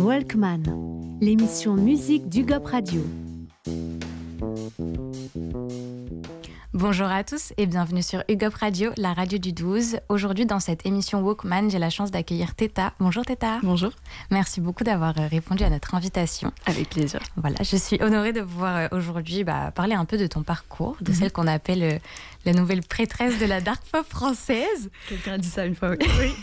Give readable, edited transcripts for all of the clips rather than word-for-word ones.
Walkman, l'émission musique d'UGOP Radio. Bonjour à tous et bienvenue sur UGOP Radio, la radio du 12. Aujourd'hui, dans cette émission Walkman, j'ai la chance d'accueillir Teta. Bonjour Teta. Bonjour. Merci beaucoup d'avoir répondu à notre invitation. Avec plaisir. Voilà, je suis honorée de pouvoir aujourd'hui parler un peu de ton parcours, de celle qu'on appelle la nouvelle prêtresse de la dark pop française. Quelqu'un a dit ça une fois, oui. Oui.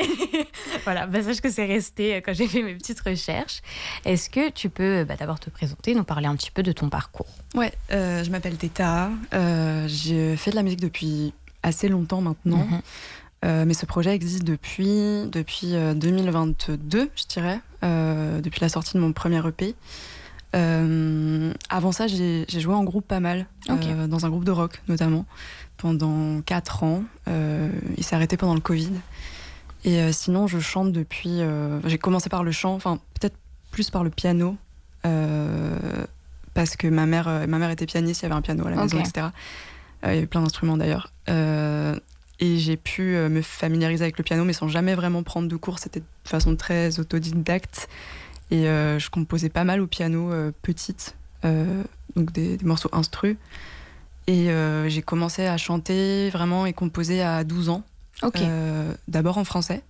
Voilà, sache que c'est resté quand j'ai fait mes petites recherches. Est-ce que tu peux d'abord te présenter, nous parler un petit peu de ton parcours? Ouais, je m'appelle Teta. Je fais de la musique depuis assez longtemps maintenant. Mais ce projet existe depuis 2022, je dirais, depuis la sortie de mon premier EP. Avant ça, j'ai joué en groupe pas mal, dans un groupe de rock notamment, pendant 4 ans. Il s'est arrêté pendant le Covid. Et sinon, je chante depuis... j'ai commencé par le chant, enfin peut-être plus par le piano, parce que ma mère était pianiste, il y avait un piano à la maison, etc. Il y avait plein d'instruments d'ailleurs. Et j'ai pu me familiariser avec le piano, mais sans jamais vraiment prendre de cours. C'était de façon très autodidacte. Et je composais pas mal au piano petite, donc des morceaux instru. Et j'ai commencé à chanter vraiment et composer à 12 ans. D'abord en français.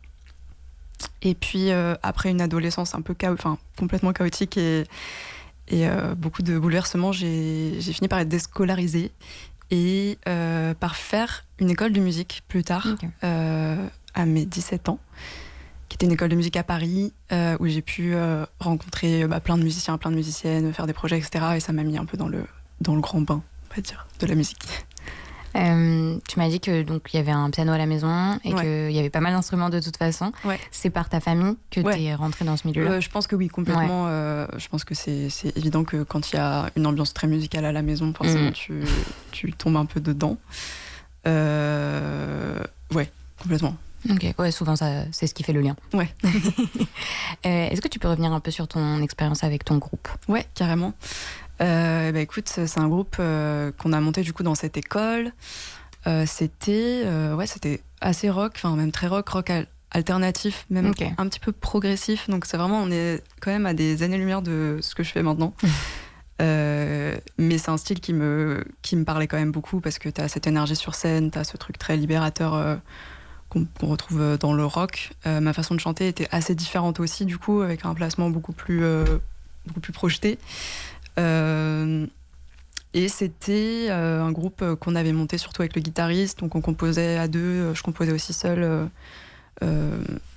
Et puis après une adolescence un peu complètement chaotique et beaucoup de bouleversements, j'ai fini par être déscolarisée et par faire une école de musique plus tard, à mes 17 ans, qui était une école de musique à Paris, où j'ai pu rencontrer plein de musiciens, plein de musiciennes, faire des projets, etc. Et ça m'a mis un peu dans le grand bain, on va dire, de la musique. Tu m'as dit que donc il y avait un piano à la maison et qu'il y avait pas mal d'instruments de toute façon. C'est par ta famille que tu es rentrée dans ce milieu-là? Je pense que oui, complètement. Je pense que c'est évident que quand il y a une ambiance très musicale à la maison, forcément tu tombes un peu dedans. Ouais, complètement. Souvent c'est ce qui fait le lien. Est-ce que tu peux revenir un peu sur ton expérience avec ton groupe? Ouais, carrément. Écoute, c'est un groupe qu'on a monté du coup dans cette école. C'était assez rock, enfin même très rock alternatif, même un petit peu progressif. Donc c'est vraiment, on est quand même à des années-lumière de ce que je fais maintenant. Mais c'est un style qui me parlait quand même beaucoup parce que t'as cette énergie sur scène, t'as ce truc très libérateur qu'on retrouve dans le rock. Ma façon de chanter était assez différente aussi, du coup, avec un placement beaucoup plus projeté. Et c'était un groupe qu'on avait monté surtout avec le guitariste, donc on composait à deux, je composais aussi seule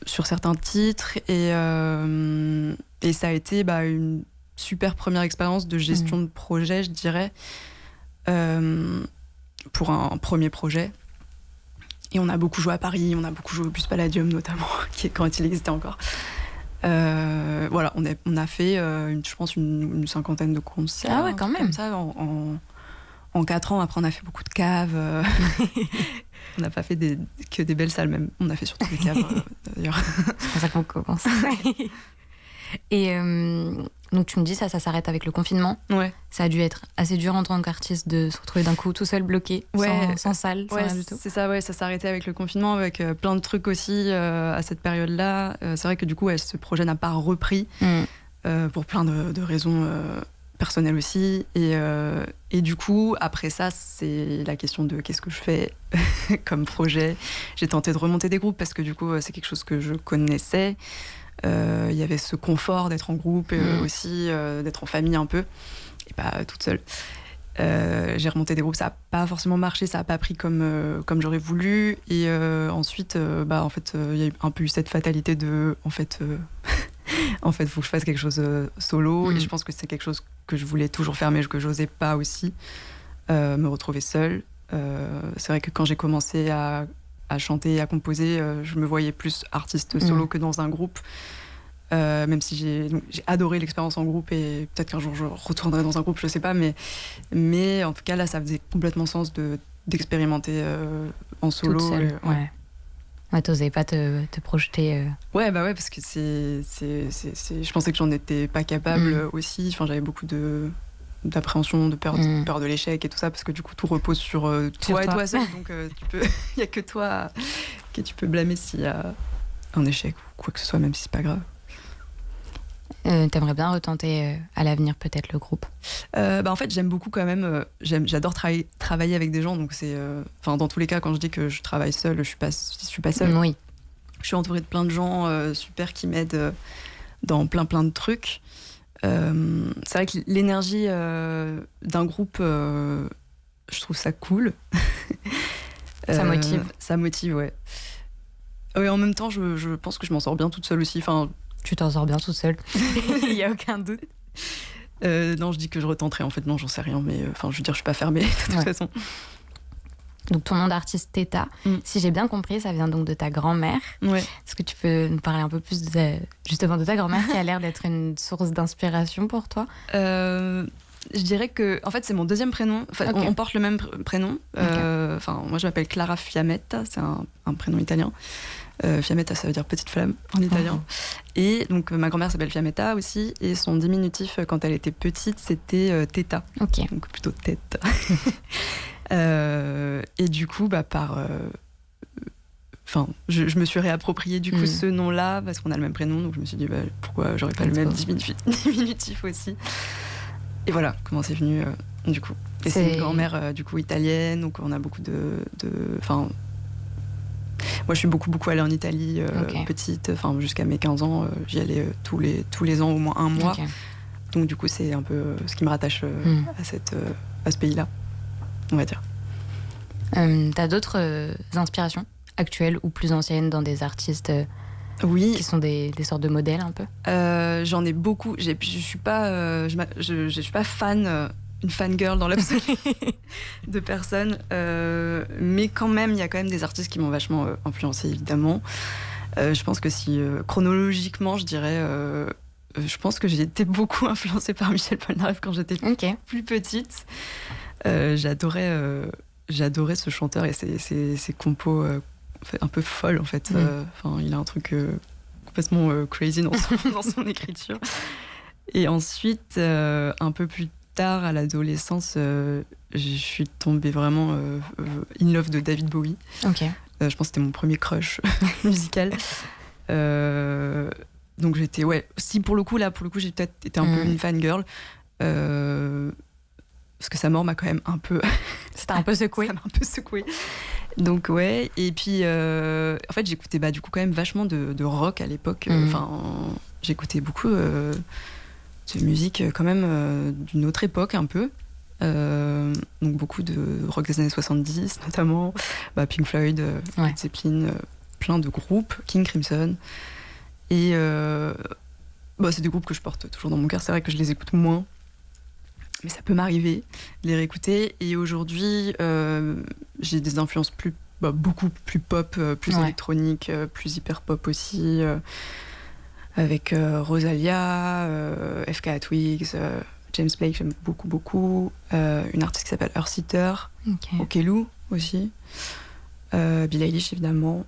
sur certains titres, et ça a été une super première expérience de gestion de projet, je dirais, pour un premier projet. Et on a beaucoup joué à Paris, on a beaucoup joué au Bus Palladium notamment, quand il existait encore. On a fait, je pense, une cinquantaine de concerts. Ah ouais, quand même. Comme ça, en 4 ans. Après, on a fait beaucoup de caves. On n'a pas fait que des belles salles, même. On a fait surtout des caves, d'ailleurs. C'est pour ça qu'on commence. Et donc, tu me dis, ça s'arrête avec le confinement. Ouais. Ça a dû être assez dur en tant qu'artiste de se retrouver d'un coup tout seul, bloqué, sans salle, sans rien du tout. C'est ça, ça s'est arrêté avec le confinement, avec plein de trucs aussi à cette période-là. C'est vrai que du coup, ce projet n'a pas repris pour plein de raisons personnelles aussi. Et du coup, après ça, c'est la question de qu'est-ce que je fais comme projet. J'ai tenté de remonter des groupes parce que du coup, c'est quelque chose que je connaissais. Il y avait ce confort d'être en groupe et aussi d'être en famille un peu et pas toute seule. J'ai remonté des groupes, ça n'a pas forcément marché, ça n'a pas pris comme j'aurais voulu, et ensuite il y a un peu eu cette fatalité de en fait faut que je fasse quelque chose solo, et je pense que c'est quelque chose que je voulais toujours faire mais que j'osais pas aussi me retrouver seule. C'est vrai que quand j'ai commencé à chanter et à composer, je me voyais plus artiste solo que dans un groupe, même si j'ai adoré l'expérience en groupe, et peut-être qu'un jour je retournerai dans un groupe, je sais pas, mais en tout cas là ça faisait complètement sens d'expérimenter en solo. Toute seule, t'osais pas te projeter. Ouais, parce que je pensais que j'en étais pas capable aussi. Enfin, j'avais beaucoup d'appréhension, de peur de l'échec et tout ça, parce que du coup tout repose sur toi et toi seul, donc il y a que toi que tu peux blâmer s'il y a un échec ou quoi que ce soit, même si c'est pas grave. T'aimerais bien retenter à l'avenir peut-être le groupe? En fait, j'aime beaucoup quand même. J'adore travailler avec des gens, donc c'est. Dans tous les cas, quand je dis que je travaille seule, je suis pas seule. Oui. Je suis entourée de plein de gens super qui m'aident dans plein de trucs. C'est vrai que l'énergie d'un groupe, je trouve ça cool. Ça motive. Ça motive, ouais. Et en même temps, je pense que je m'en sors bien toute seule aussi. Enfin, tu t'en sors bien toute seule. Il n'y a aucun doute. Non, je dis que je retenterai. En fait, non, j'en sais rien. Mais je veux dire, je suis pas fermée de toute façon. Donc, ton nom d'artiste, Teta, si j'ai bien compris, ça vient donc de ta grand-mère. Ouais. Est-ce que tu peux nous parler un peu plus justement de ta grand-mère qui a l'air d'être une source d'inspiration pour toi? Je dirais que, en fait, c'est mon deuxième prénom. Enfin, okay. On porte le même prénom. Okay. Moi, je m'appelle Clara Fiammetta. C'est un prénom italien. Fiammetta, ça veut dire petite flamme en italien. Et donc, ma grand-mère s'appelle Fiammetta aussi. Et son diminutif, quand elle était petite, c'était Teta. Okay. Donc, plutôt tête. Et du coup, je me suis réapproprié du coup ce nom-là parce qu'on a le même prénom. Donc, je me suis dit, pourquoi j'aurais pas le même diminutif aussi. Et voilà comment c'est venu du coup. Et c'est une grand-mère du coup italienne, donc on a beaucoup moi je suis beaucoup allée en Italie petite, jusqu'à mes 15 ans, j'y allais tous les ans au moins un mois. Okay. Donc du coup c'est un peu ce qui me rattache à ce pays-là, on va dire. T'as d'autres inspirations actuelles ou plus anciennes dans des artistes qui sont des sortes de modèles un peu? J'en ai beaucoup. Je suis pas fan, une fangirl dans l'absolu de personne, mais quand même, il y a quand même des artistes qui m'ont vachement influencée, évidemment. Je pense que si chronologiquement, je dirais, je pense que j'ai été beaucoup influencée par Michel Polnareff quand j'étais plus petite. J'adorais ce chanteur et ses compos. Un peu folle en fait. Il a un truc complètement crazy dans son écriture. Et ensuite, un peu plus tard, à l'adolescence, je suis tombée vraiment in love de David Bowie. Okay. Je pense que c'était mon premier crush musical. Donc j'étais, si pour le coup, j'ai peut-être été un peu une fangirl. Parce que sa mort m'a quand même un peu... C'était un peu secoué. Ça m'a un peu secoué. Donc et puis en fait j'écoutais du coup quand même vachement de rock à l'époque. J'écoutais beaucoup de musique quand même d'une autre époque un peu. Donc beaucoup de rock des années 70 notamment, Pink Floyd, Led Zeppelin, plein de groupes, King Crimson. Et c'est des groupes que je porte toujours dans mon cœur. C'est vrai que je les écoute moins. Mais ça peut m'arriver de les réécouter. Et aujourd'hui, j'ai des influences beaucoup plus pop, plus électronique, plus hyper pop aussi, avec Rosalia, FK Twigs, James Blake, j'aime beaucoup. Une artiste qui s'appelle Earthseeker, Okelou aussi, Billie Eilish évidemment.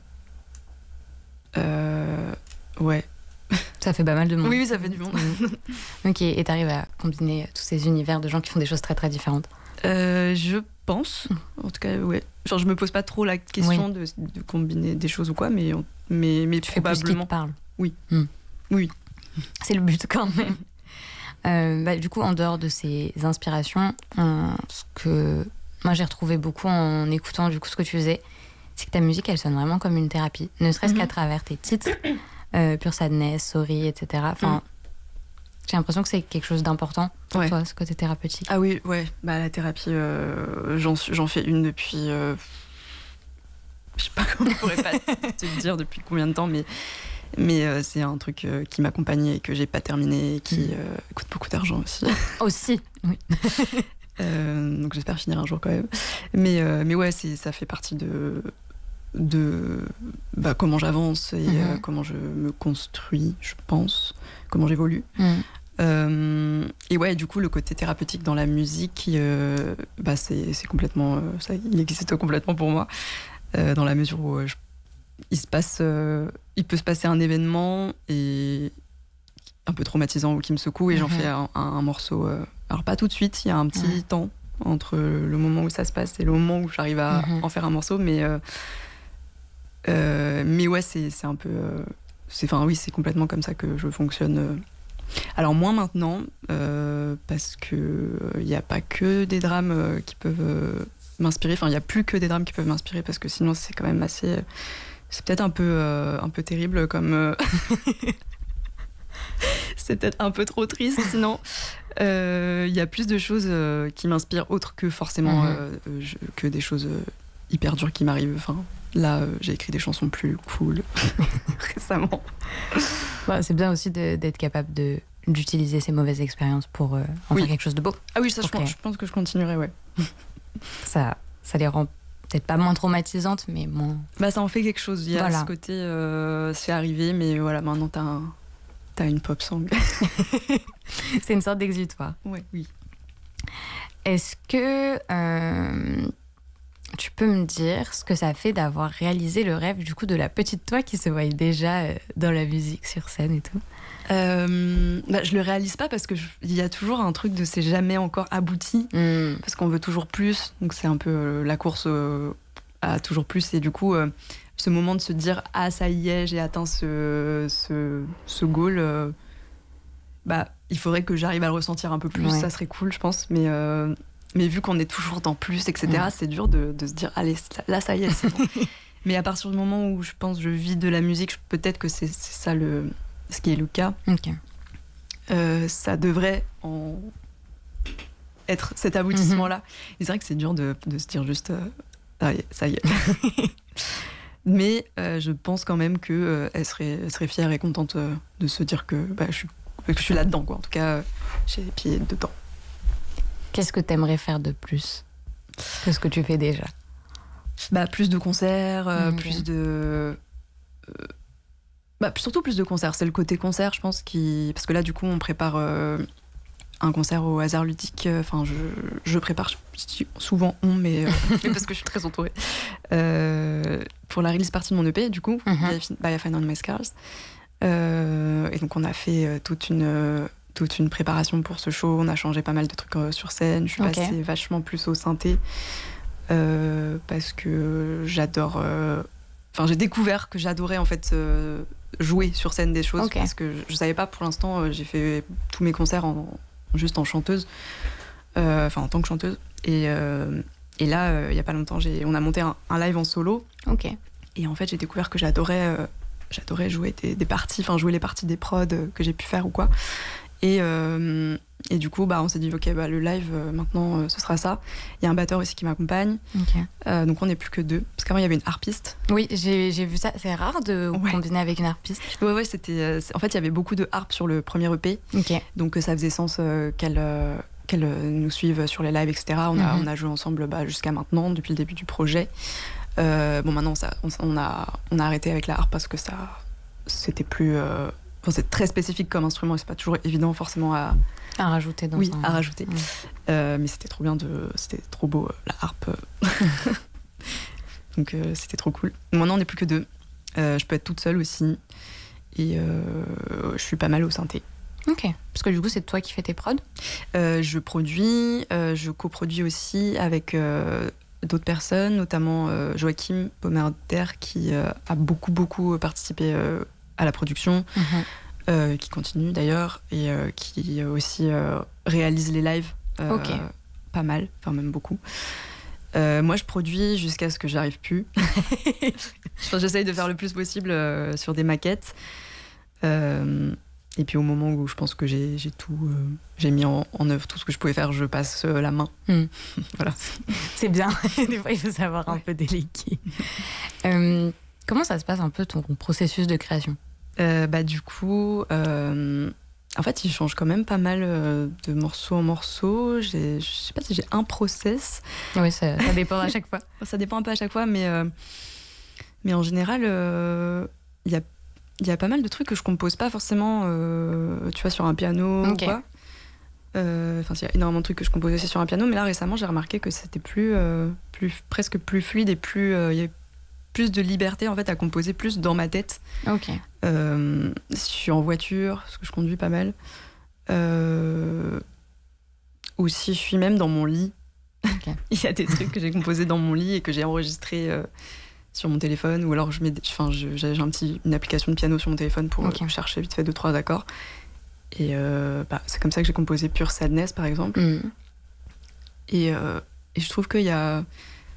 Ça fait pas mal de monde. Oui, ça fait du monde. Ok, et t'arrives à combiner tous ces univers de gens qui font des choses très très différentes? Je pense, en tout cas, Genre, je me pose pas trop la question de combiner des choses ou quoi, mais tu fais plus ce qui te parle. Oui. Oui. C'est le but quand même. Du coup, en dehors de ces inspirations, ce que moi j'ai retrouvé beaucoup en écoutant du coup ce que tu faisais, c'est que ta musique, elle sonne vraiment comme une thérapie, ne serait-ce qu'à travers tes titres. Pure Sadness, Sorry, etc. J'ai l'impression que c'est quelque chose d'important pour toi, ce côté thérapeutique. Ah oui, la thérapie, j'en fais une depuis... je sais pas comment je pourrais pas te dire depuis combien de temps, mais c'est un truc qui m'accompagne et que j'ai pas terminé et qui coûte beaucoup d'argent aussi. Aussi, oui. Donc j'espère finir un jour quand même. Mais ça fait partie de comment j'avance et comment je me construis, je pense, comment j'évolue. Et du coup le côté thérapeutique dans la musique, c'est complètement il existe complètement pour moi, dans la mesure où il peut se passer un événement et un peu traumatisant ou qui me secoue et j'en fais un morceau, alors pas tout de suite, il y a un petit temps entre le moment où ça se passe et le moment où j'arrive à en faire un morceau, mais c'est un peu c'est complètement comme ça que je fonctionne Alors moins maintenant, parce que il n'y a pas que des drames qui peuvent m'inspirer. Enfin, il n'y a plus que des drames qui peuvent m'inspirer, parce que sinon c'est quand même assez... C'est peut-être un peu terrible comme... C'est peut-être un peu trop triste sinon. Il y a plus de choses qui m'inspirent autres que forcément que des choses hyper dures qui m'arrivent. Enfin, là, j'ai écrit des chansons plus cool récemment. Bah, c'est bien aussi d'être capable d'utiliser ces mauvaises expériences pour en faire quelque chose de beau. Ah oui, ça, je pense que je continuerai, ouais. Ça les rend peut-être pas moins traumatisantes, mais moins... Bah, ça en fait quelque chose. Il y a ce côté, c'est arrivé, mais voilà, maintenant t'as une pop song. C'est une sorte d'exutoire. Ouais, oui. Est-ce que tu peux me dire ce que ça fait d'avoir réalisé le rêve du coup de la petite toi qui se voyait déjà dans la musique sur scène et tout? Je le réalise pas parce que il y a toujours un truc de c'est jamais encore abouti, parce qu'on veut toujours plus, donc c'est un peu la course à toujours plus, et du coup ce moment de se dire ah ça y est, j'ai atteint ce goal, il faudrait que j'arrive à le ressentir un peu plus, ça serait cool je pense, mais vu qu'on est toujours dans plus, etc., c'est dur de se dire allez là ça y est, c'est bon. Mais à partir du moment où je pense je vis de la musique, peut-être que c'est ça ce qui est le cas. Ça devrait être cet aboutissement-là. Et c'est vrai que c'est dur de se dire juste ça y est. Mais je pense quand même qu'elle serait fière et contente de se dire que je suis là-dedans, quoi. En tout cas, j'ai les pieds dedans. Qu'est-ce que t'aimerais faire de plus que ce que tu fais déjà? Plus de concerts, plus de... surtout plus de concerts. C'est le côté concert, je pense, parce que là, du coup, on prépare un concert au Hasard Ludique. Enfin, je prépare, je dis souvent on, mais parce que je suis très entourée. Pour la release partie de mon EP, du coup, By I Find On My Scars. Et donc, on a fait toute une préparation pour ce show. On a changé pas mal de trucs sur scène. Je suis passée vachement plus au synthé parce que j'adore... j'ai découvert que j'adorais en fait jouer sur scène des choses, parce que je savais pas pour l'instant. J'ai fait tous mes concerts juste en chanteuse, en tant que chanteuse. Et là, il y a pas longtemps, on a monté un live en solo. Et en fait, j'ai découvert que j'adorais jouer des parties, jouer les parties des prods que j'ai pu faire ou quoi. Et du coup, on s'est dit, le live, maintenant, ce sera ça. Il y a un batteur aussi qui m'accompagne. Donc, on n'est plus que deux. Parce qu'avant, il y avait une harpiste. Oui, j'ai vu ça. C'est rare de combiner avec une harpiste. Ouais, c'était... En fait, il y avait beaucoup de harpes sur le premier EP. Donc, ça faisait sens qu'elle nous suive sur les lives, etc. On a joué ensemble jusqu'à maintenant, depuis le début du projet. Maintenant, on a arrêté avec la harpe parce que c'était plus... c'est très spécifique comme instrument et c'est pas toujours évident forcément à rajouter dans à rajouter. Mais c'était trop bien, c'était trop beau, la harpe. Donc c'était trop cool. Maintenant on n'est plus que deux. Je peux être toute seule aussi. Et je suis pas mal au synthé. Parce que du coup c'est toi qui fais tes prods? Je produis, je coproduis aussi avec d'autres personnes, notamment Joachim Pomerder qui a beaucoup participé à la production, qui continue d'ailleurs, et qui aussi réalise les lives pas mal, même beaucoup. Moi je produis jusqu'à ce que j'arrive plus. J'essaye de faire le plus possible sur des maquettes, et puis au moment où je pense que j'ai mis en œuvre tout ce que je pouvais faire, je passe la main. Voilà. C'est bien. Des fois il faut savoir un peu déléguer. Comment ça se passe un peu ton processus de création? Du coup, en fait, il change quand même pas mal de morceau en morceau. Je sais pas si j'ai un process. Oui, ça dépend à chaque fois. Ça dépend un peu à chaque fois, mais en général, il y a pas mal de trucs que je compose pas forcément, tu vois, sur un piano ou quoi. Il y a énormément de trucs que je compose aussi sur un piano, mais là récemment, j'ai remarqué que c'était presque plus fluide et il y avait plus de liberté en fait à composer plus dans ma tête. Je suis en voiture parce que je conduis pas mal, ou si je suis même dans mon lit. Il y a des trucs que j'ai composés dans mon lit et que j'ai enregistrés sur mon téléphone, ou alors j'ai une application de piano sur mon téléphone pour chercher vite fait 2-3 accords, Et c'est comme ça que j'ai composé Pure Sadness, par exemple. Et je trouve qu'il y a...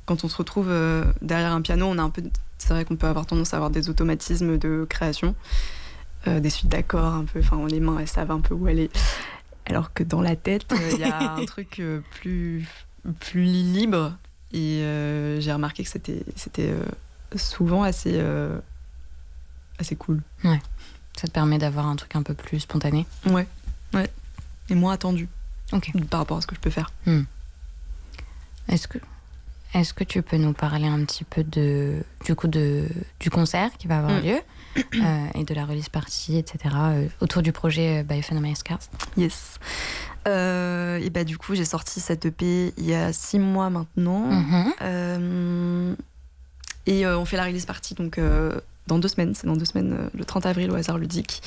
Quand on se retrouve derrière un piano, on a un peu... C'est vrai qu'on peut avoir tendance à avoir des automatismes de création, des suites d'accords un peu... Enfin, les mains, elles savent un peu où aller. Alors que dans la tête, il y a un truc plus libre. Et j'ai remarqué que c'était souvent assez cool. Ouais. Ça te permet d'avoir un truc un peu plus spontané. Ouais. Et moins attendu. Ok. Par rapport à ce que je peux faire. Est-ce que tu peux nous parler un petit peu du concert qui va avoir lieu et de la release party, etc. autour du projet By Phenomena Scars? Yes. Et du coup, j'ai sorti cette EP il y a 6 mois maintenant. Et on fait la release party donc dans 2 semaines. C'est dans 2 semaines, le 30 avril au Hasard Ludique.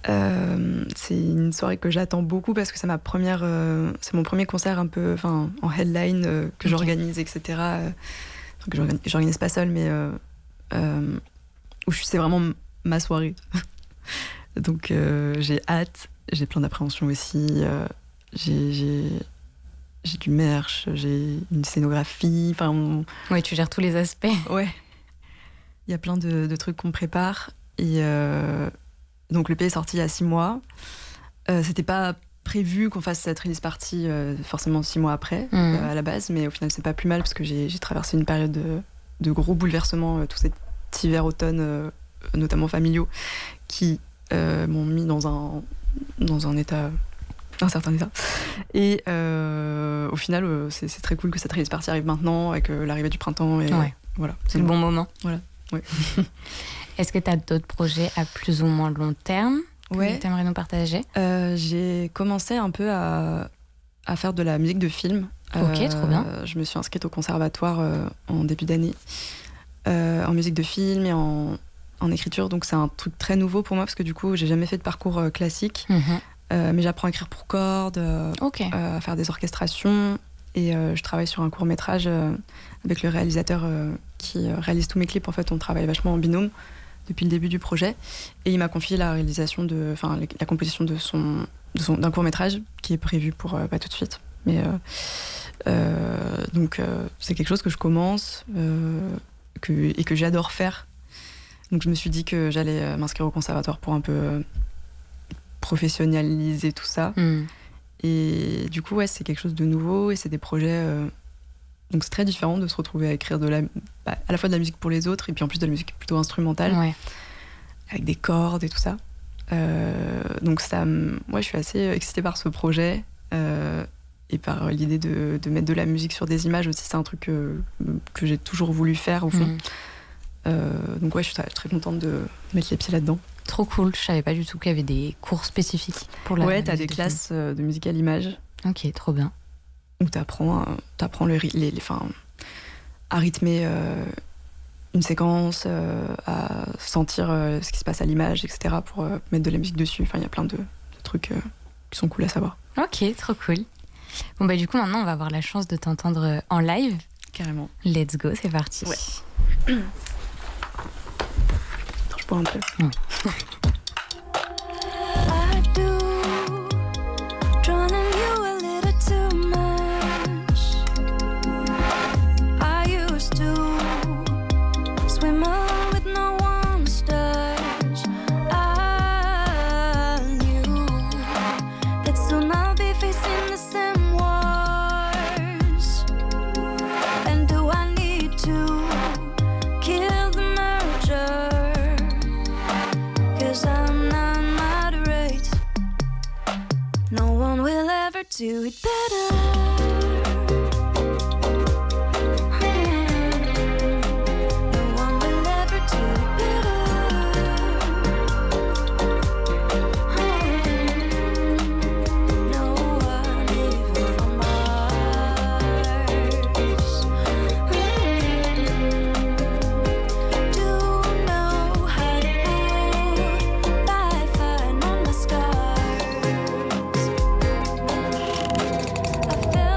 C'est une soirée que j'attends beaucoup parce que c'est c'est mon premier concert un peu en headline que j'organise, etc. Que j'organise pas seule, mais où c'est vraiment ma soirée. Donc j'ai hâte, j'ai plein d'appréhension aussi. J'ai du merch, j'ai une scénographie. Ouais, tu gères tous les aspects. Ouais. Il y a plein de trucs qu'on prépare. Et donc l'EP est sorti il y a 6 mois. C'était pas prévu qu'on fasse cette release party forcément 6 mois après à la base, mais au final c'est pas plus mal parce que j'ai traversé une période de gros bouleversements tout cet hiver-automne, notamment familiaux, qui m'ont mis dans un certain état. Et au final c'est très cool que cette release party arrive maintenant avec l'arrivée du printemps. Et voilà, c'est le bon moment. Voilà. Ouais. Est-ce que tu as d'autres projets à plus ou moins long terme que tu aimerais nous partager? J'ai commencé un peu à faire de la musique de film. Ok, trop bien. Je me suis inscrite au conservatoire en début d'année en musique de film et en écriture. Donc c'est un truc très nouveau pour moi parce que du coup, j'ai jamais fait de parcours classique. Mais j'apprends à écrire pour cordes, à faire des orchestrations. Et je travaille sur un court-métrage avec le réalisateur qui réalise tous mes clips. En fait, on travaille vachement en binôme depuis le début du projet. Et il m'a confié la réalisation la composition d'un court-métrage qui est prévu pour pas tout de suite. Mais donc c'est quelque chose que je commence et que j'adore faire. Donc je me suis dit que j'allais m'inscrire au conservatoire pour un peu professionnaliser tout ça. Et du coup, c'est quelque chose de nouveau et c'est des projets... donc c'est très différent de se retrouver à écrire à la fois de la musique pour les autres et puis en plus de la musique plutôt instrumentale, avec des cordes et tout ça. Donc je suis assez excitée par ce projet et par l'idée de mettre de la musique sur des images aussi. C'est un truc que j'ai toujours voulu faire au fond. Donc je suis très contente de mettre les pieds là-dedans. Trop cool, je savais pas du tout qu'il y avait des cours spécifiques pour la musique. T'as des classes de musique à l'image. Ok, trop bien. Où t'apprends à rythmer une séquence, à sentir ce qui se passe à l'image, etc. pour mettre de la musique dessus. Enfin, il y a plein de trucs qui sont cool à savoir. Ok, trop cool. Bon du coup maintenant on va avoir la chance de t'entendre en live. Carrément. Let's go, c'est parti. Ouais. Attends, je bois un peu. Oui. Do it better. I feel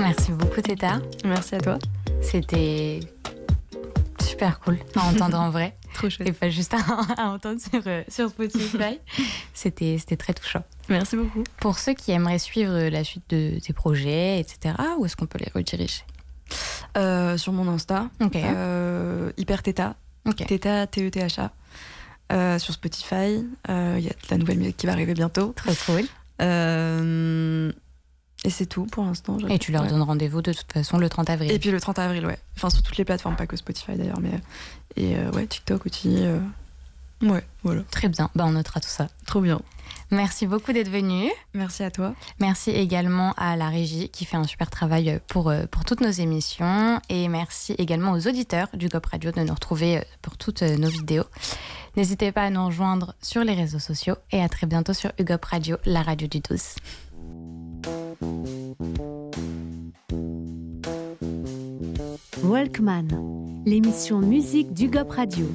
Merci beaucoup, Théta. Merci à toi. C'était super cool à entendre en vrai. Trop chouette. Et pas juste à entendre sur Spotify. C'était très touchant. Merci beaucoup. Pour ceux qui aimeraient suivre la suite de tes projets, etc., où est-ce qu'on peut les rediriger? Sur mon Insta, hypertheta, Theta, T-E-T-H-A. Sur Spotify, il y a de la nouvelle musique qui va arriver bientôt. Trop cool. Et c'est tout pour l'instant. Et tu leur donnes rendez-vous de toute façon le 30 avril. Et puis le 30 avril, ouais. Enfin, sur toutes les plateformes, pas que Spotify d'ailleurs, mais. Et TikTok aussi. Ouais, voilà. Très bien, on notera tout ça. Trop bien. Merci beaucoup d'être venu. Merci à toi. Merci également à la régie qui fait un super travail pour toutes nos émissions. Et merci également aux auditeurs du GOP Radio de nous retrouver pour toutes nos vidéos. N'hésitez pas à nous rejoindre sur les réseaux sociaux et à très bientôt sur UGOP Radio, la radio du 12. Walkman, l'émission musique du GOP Radio.